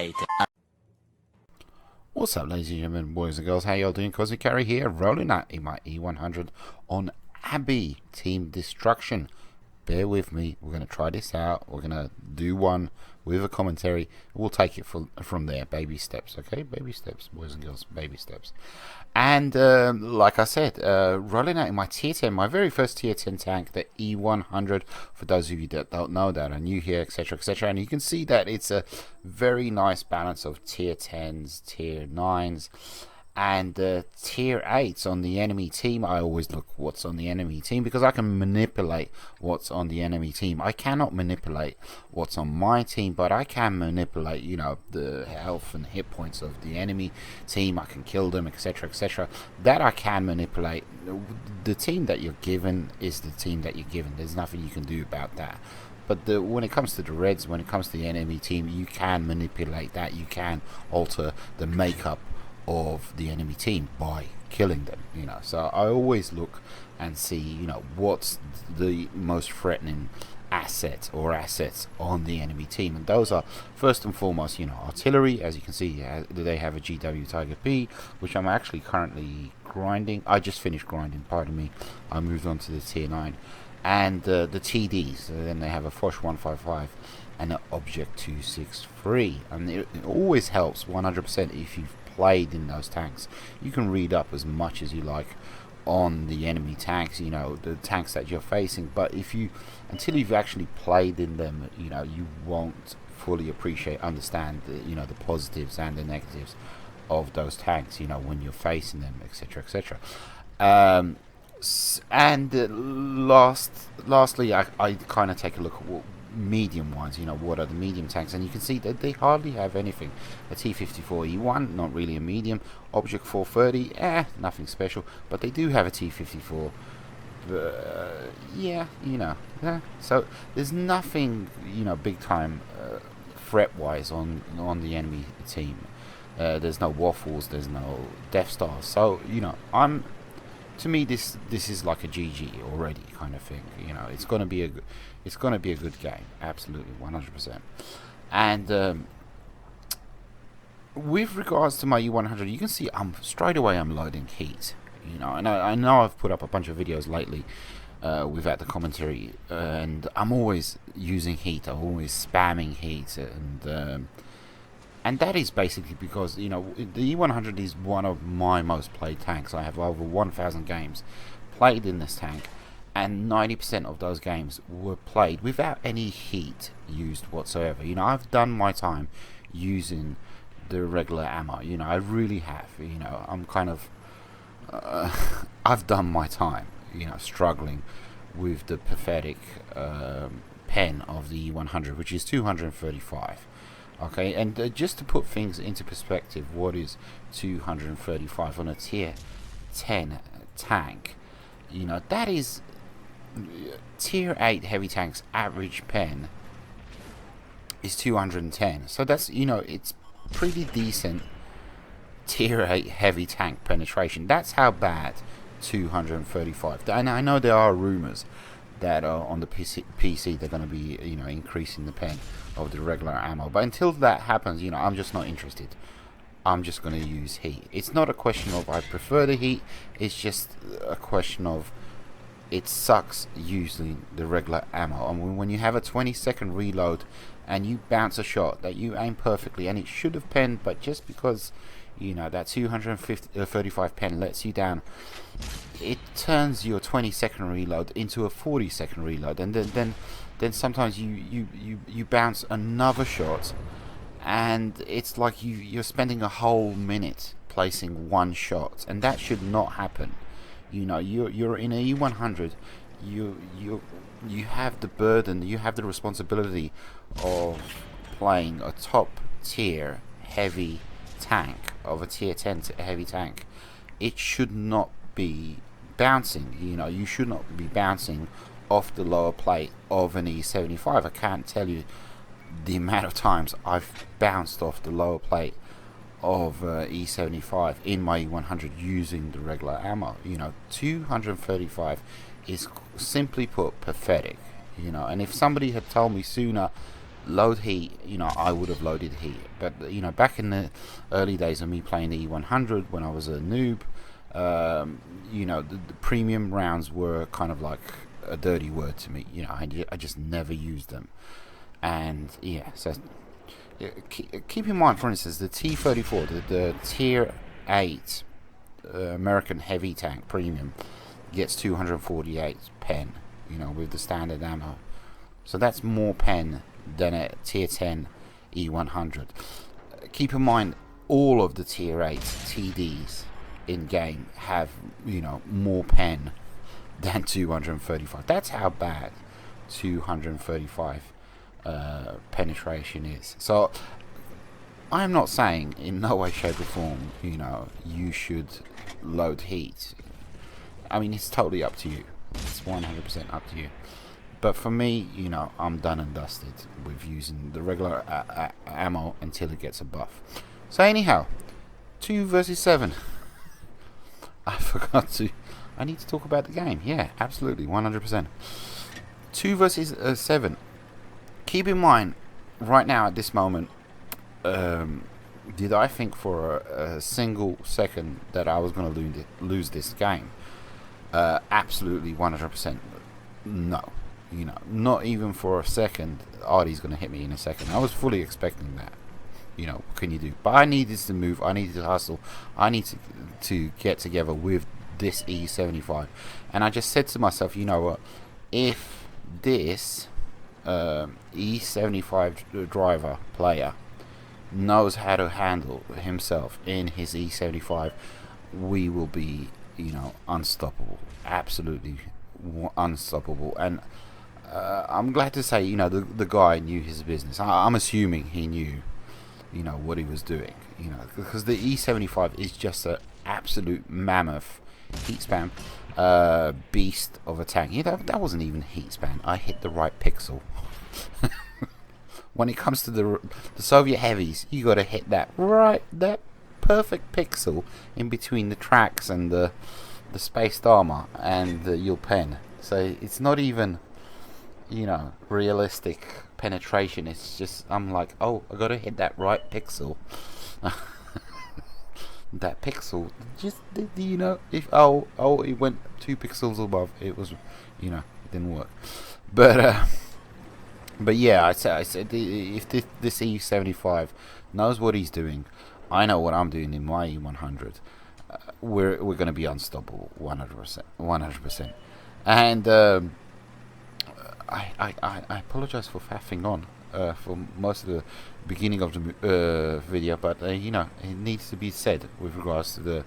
later. What's up, ladies and gentlemen, boys and girls? How y'all doing? Cosmic Carry here, rolling out in my E-100 on Abbey Team Destruction. Bear with me. We're going to try this out. We're going to do one with a commentary. We'll take it from there. Baby steps, okay? Baby steps, boys and girls. Baby steps. And like I said, rolling out in my tier 10, my very first tier 10 tank, the E-100. For those of you that don't know, that are new here, etc., etc. And you can see that it's a very nice balance of tier 10s, tier 9s, and tier 8s on the enemy team. I always look what's on the enemy team because I can manipulate what's on the enemy team. I cannot manipulate what's on my team, but I can manipulate, you know, the health and hit points of the enemy team. I can kill them, etc., etc. That I can manipulate. The team that you're given is the team that you're given. There's nothing you can do about that. But when it comes to the Reds, when it comes to the enemy team, you can manipulate that. You can alter the makeup of the enemy team by killing them, you know. So I always look and see, you know, what's the most threatening asset or assets on the enemy team, and those are first and foremost, you know, artillery. As you can see, they have a GW Tiger P, which I'm actually currently grinding. I just finished grinding, pardon me. I moved on to the tier 9, and the TDs. Then they have a Foch 155 and an Object 263, and it always helps 100% if you've played in those tanks. You can read up as much as you like on the enemy tanks, you know, the tanks that you're facing, but until you've actually played in them, you know, you won't fully understand the, you know, the positives and the negatives of those tanks, you know, when you're facing them, etc., etc. Lastly, I kind of take a look at what medium ones, you know, what are the medium tanks, and you can see that they hardly have anything. A T-54 E1, not really a medium. Object 430, nothing special, but they do have a T-54. Yeah, you know, so there's nothing, you know, big time threat wise on the enemy team. There's no waffles, there's no Death Stars, so, you know, to me, this is like a GG already kind of thing. You know, it's gonna be a good game, absolutely 100%. And with regards to my E-100, you can see straight away I'm loading heat. You know, and I know I've put up a bunch of videos lately without the commentary, and I'm always using heat. I'm always spamming heat, and that is basically because, you know, the E-100 is one of my most played tanks. I have over 1,000 games played in this tank, and 90% of those games were played without any heat used whatsoever. You know, I've done my time using the regular ammo. You know, I really have. You know, I'm kind of... I've done my time, you know, struggling with the pathetic pen of the E-100, which is 235. Okay, and just to put things into perspective, what is 235 on a tier 10 tank? You know, that is tier 8 heavy tanks average pen is 210. So that's, you know, it's pretty decent tier 8 heavy tank penetration. That's how bad 235. And I know there are rumors that on the PC they're going to be, you know, increasing the pen of the regular ammo, but until that happens, you know, I'm just not interested. I'm just going to use heat. It's not a question of I prefer the heat, it's just a question of it sucks using the regular ammo. I mean, when you have a 20-second reload and you bounce a shot that you aim perfectly and it should have penned, but just because, you know, that 235 pen lets you down, it turns your 20-second reload into a 40-second reload, and then sometimes you bounce another shot, and it's like you're spending a whole minute placing one shot, and that should not happen. You know, you're in a E-100. You have the burden, you have the responsibility of playing a top tier heavy tank, of a tier 10 heavy tank. It should not be bouncing. You know, you should not be bouncing off the lower plate of an E75. I can't tell you the amount of times I've bounced off the lower plate of E75 in my E100 using the regular ammo. You know, 235 is simply put pathetic. You know, and if somebody had told me sooner load heat, I would have loaded heat. But back in the early days of me playing the E-100 when I was a noob, the premium rounds were kind of like a dirty word to me. I just never used them. And yeah, so keep in mind, for instance, the T-34, the Tier 8 American heavy tank premium gets 248 pen, with the standard ammo. So that's more pen than a Tier 10 E-100. Keep in mind, all of the Tier 8 TDs in game have, more pen than 235. That's how bad 235 penetration is. So I'm not saying in no way, shape or form, you should load heat. I mean, it's totally up to you. It's 100% up to you. But for me, I'm done and dusted with using the regular ammo until it gets a buff. So anyhow, 2 versus 7. I need to talk about the game. Yeah, absolutely, 100%. 2 versus 7. Keep in mind, right now at this moment, did I think for a single second that I was going to lose this game? Absolutely, 100%. No. Not even for a second, Artie's going to hit me in a second. I was fully expecting that. What can you do? But I needed to move. I needed to hustle. I need to get together with this E75. And I just said to myself, you know what? If this E75 driver player knows how to handle himself in his E75, we will be, unstoppable. Absolutely unstoppable. And I'm glad to say, the guy knew his business. I'm assuming he knew, what he was doing, because the E75 is just an absolute mammoth heat span beast of a tank. That wasn't even heat span. I hit the right pixel. When it comes to the Soviet heavies, you got to hit that perfect pixel in between the tracks and the spaced armor and your pen. So it's not even, realistic penetration. It's just, I'm like, oh, I gotta hit that right pixel. That pixel, just, if it went 2 pixels above, it was, it didn't work. But yeah, I said if this E75 knows what he's doing, I know what I'm doing in my E100. We're going to be unstoppable, 100%. And I apologize for faffing on for most of the beginning of the video, but it needs to be said with regards to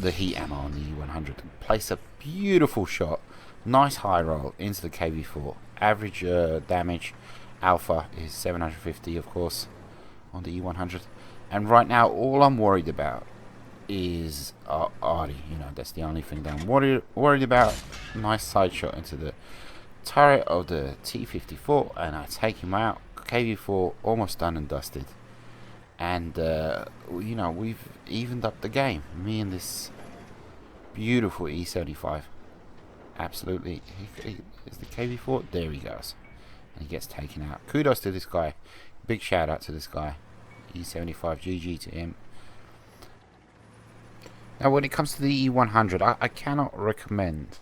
the heat ammo on the E100. Place a beautiful shot, nice high roll into the KV4. Average damage alpha is 750, of course, on the E100. And right now, all I'm worried about is Artie. That's the only thing that I'm worried about. Nice side shot into the turret of the T-54, and I take him out. KV4 almost done and dusted. And we've evened up the game. Me and this beautiful E75. Absolutely. Is the KV4? There he goes. And he gets taken out. Kudos to this guy. Big shout out to this guy. E75, GG to him. Now, when it comes to the E100, I cannot recommend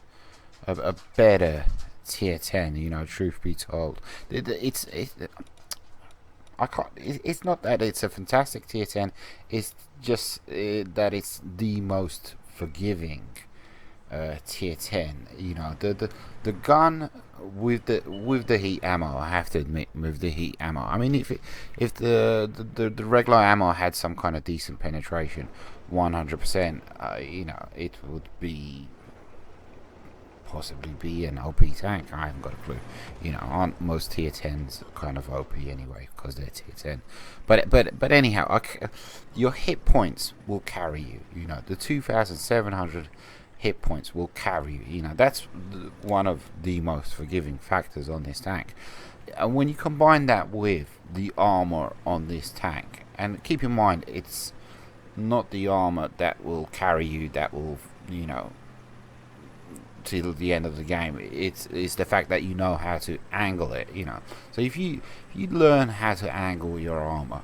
a better tier 10. Truth be told, it's not that it's a fantastic tier 10. It's just that it's the most forgiving tier 10. The gun with the heat ammo, I have to admit, with the heat ammo, I mean, if the regular ammo had some kind of decent penetration, 100%, it would possibly be an OP tank. I haven't got a clue. Aren't most tier 10s kind of OP anyway, because they're tier 10? But anyhow, your hit points will carry you. The 2,700 hit points will carry you. That's one of the most forgiving factors on this tank. And when you combine that with the armor on this tank, and keep in mind, it's not the armor that will carry you, that will till the end of the game. It's the fact that you know how to angle it, you know. So if you learn how to angle your armor,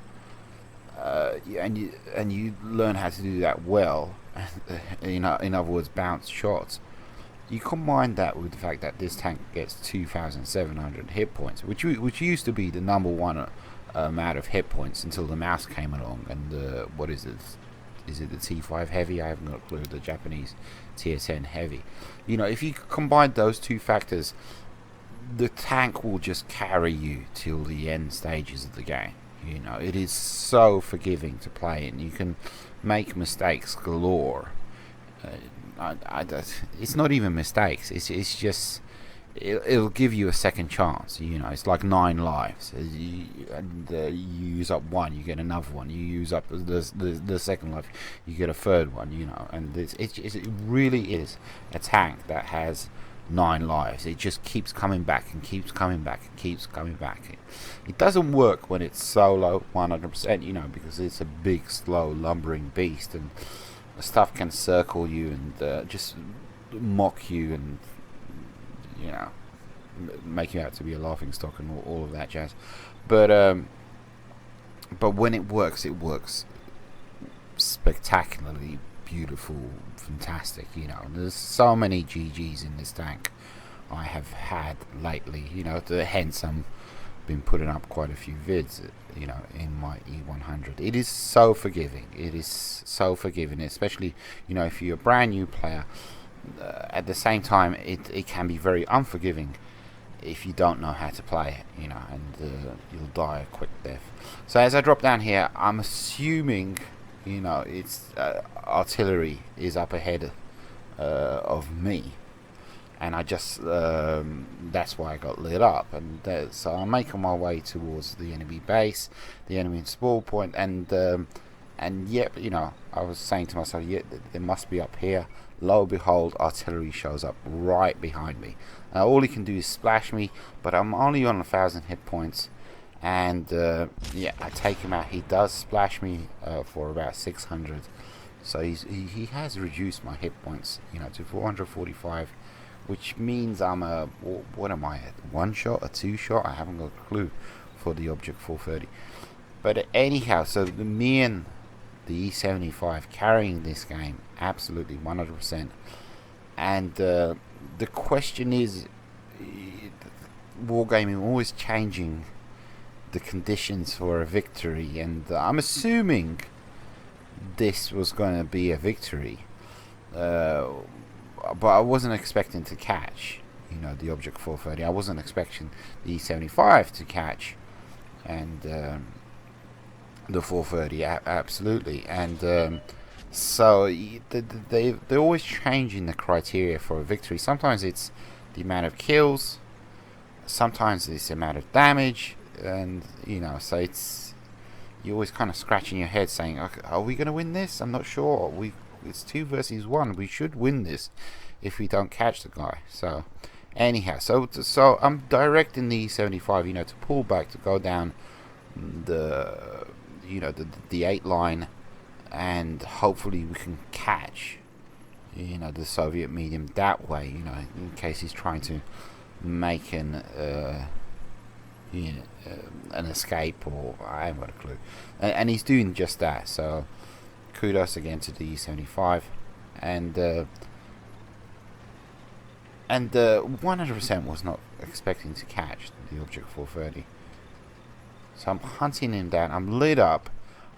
and you learn how to do that well, in other words, bounce shots. You combine that with the fact that this tank gets 2,700 hit points, which used to be the number one amount of hit points until the mouse came along. And what is it? Is it the T5 heavy? I haven't got a clue. The Japanese TS10 heavy. You know, if you combine those two factors, the tank will just carry you till the end stages of the game. You know, it is so forgiving to play in. You can make mistakes galore. It's not even mistakes. It's just it'll give you a second chance. You know, it's like 9 lives. You use up one, you get another one. You use up the second life, you get a third one. You know, and it really is a tank that has 9 lives. It just keeps coming back and keeps coming back and keeps coming back. It doesn't work when it's solo 100%, you know, because it's a big, slow, lumbering beast, and stuff can circle you and just mock you, and you know, make you out to be a laughing stock and all of that jazz. But when it works spectacularly beautiful, fantastic. You know, there's so many GGs in this tank I have had lately. You know, hence I'm been putting up quite a few vids, you know, in my E-100. It is so forgiving. It is so forgiving, especially, you know, if you're a brand new player. At the same time, it can be very unforgiving if you don't know how to play it, you know, and you'll die a quick death. So as I drop down here, I'm assuming, you know, it's artillery is up ahead of me, and I just that's why I got lit up. And so I'm making my way towards the enemy base, the enemy spawn point, and yep, you know, I was saying to myself, yeah, it must be up here. Lo and behold, artillery shows up right behind me. All he can do is splash me, but I'm only on 1,000 hit points, and yeah, I take him out. He does splash me for about 600, so he has reduced my hit points, you know, to 445, which means I'm a, what am I at, 1 shot, a 2 shot? I haven't got a clue for the Object 430. But anyhow, so me and the E75 carrying this game absolutely 100%. And the question is, Wargaming always changing the conditions for a victory, and I'm assuming this was going to be a victory, but I wasn't expecting to catch, you know, the Object 430. I wasn't expecting the E75 to catch, and the 430 absolutely. And so they're always changing the criteria for a victory. Sometimes it's the amount of kills, sometimes it's the amount of damage, and you know, so you're always kind of scratching your head saying, okay, are we going to win this? I'm not sure. It's 2 versus 1. We should win this if we don't catch the guy. So anyhow, so I'm directing the E75, you know, to pull back, to go down the, you know, the 8 line, and hopefully we can catch, you know, the Soviet medium that way, you know, in case he's trying to make an escape, or I haven't got a clue, and he's doing just that. So kudos again to the E75, and 100% was not expecting to catch the Object 430. So I'm hunting him down. I'm lit up.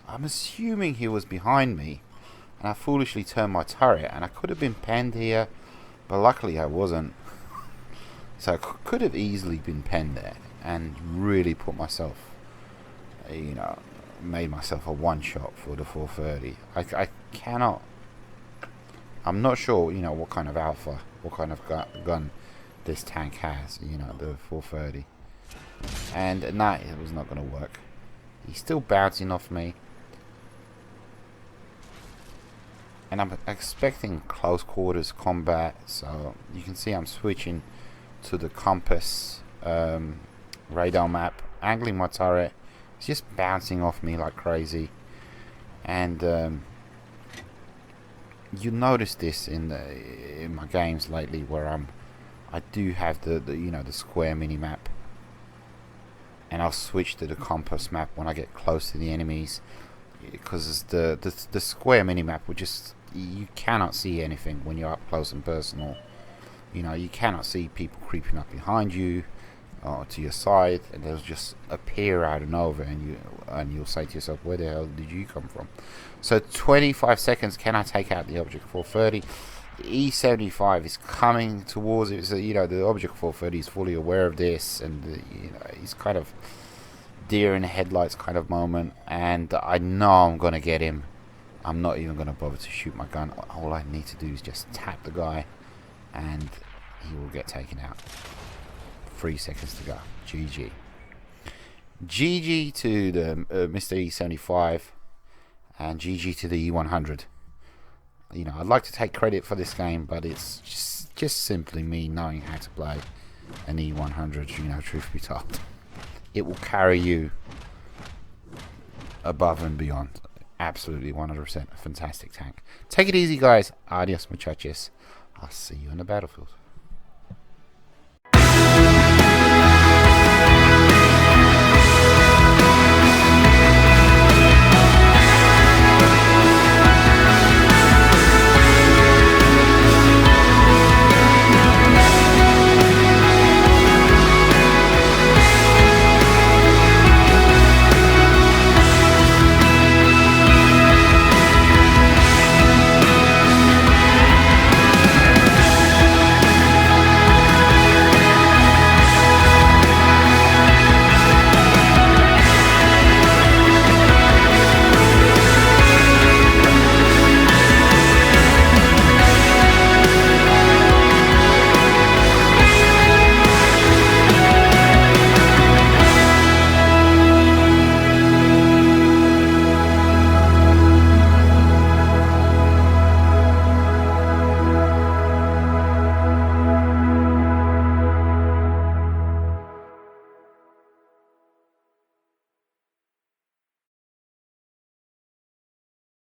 I'm assuming he was behind me, and I foolishly turned my turret, and I could have been penned here, but luckily I wasn't. So I could have easily been penned there and really put myself, you know, made myself a 1-shot for the 430. I cannot. I'm not sure, you know, what kind of alpha, what kind of gun this tank has, you know, the 430. And no, it was not going to work. He's still bouncing off me, and I'm expecting close quarters combat. So you can see I'm switching to the compass radar map, angling my turret. It's just bouncing off me like crazy, and you notice this in my games lately, where I do have the the square mini map, and I'll switch to the compass map when I get close to the enemies, because the square mini map will just, you cannot see anything when you're up close and personal. You cannot see people creeping up behind you or to your side, and they'll just appear out of nowhere, and you'll say to yourself, where the hell did you come from? So 25 seconds, can I take out the Object 430? The E-100 is coming towards it. So, the Object 430 is fully aware of this, and he's kind of deer in the headlights kind of moment, and I know I'm gonna get him. I'm not even gonna bother to shoot my gun. All I need to do is just tap the guy, and he will get taken out. 3 seconds to go. GG. GG to the Mr. E-100, and GG to the E-100. I'd like to take credit for this game, but it's just simply me knowing how to play an E-100, truth be told. It will carry you above and beyond. Absolutely, 100% a fantastic tank. Take it easy, guys. Adios, muchachos. I'll see you on the battlefield.